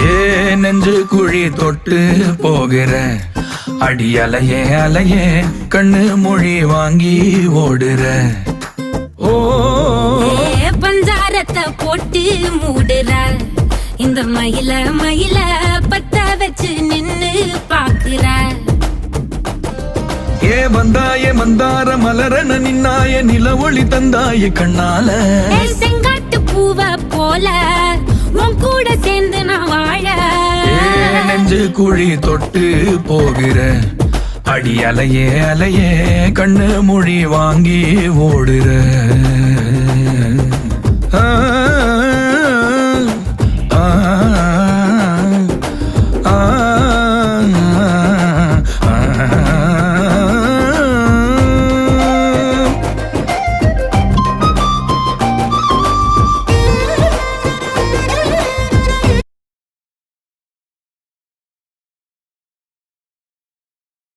ஏ நெஞ்சு குழி தொட்டு போகிற அடி அலையே அலையே கண்ணு மொழி வாங்கி ஓடுற. ஓ பஞ்சாரத்தை போட்டு மூடுற இந்த மயில மயில பத்த வச்சு நின்னு பாக்குற. ஏ வந்தாய மந்தார மலரன நின்னாய நில ஒளி தந்தாய கண்ணால. செங்காட்டு பூவ போல உன் கூட சேர்ந்து நான் வாழ. நெஞ்சு குழி தொட்டு போகிற அடி அலையே அலையே கண்ணு மொழி வாங்கி ஓடுற. ஆ ஆ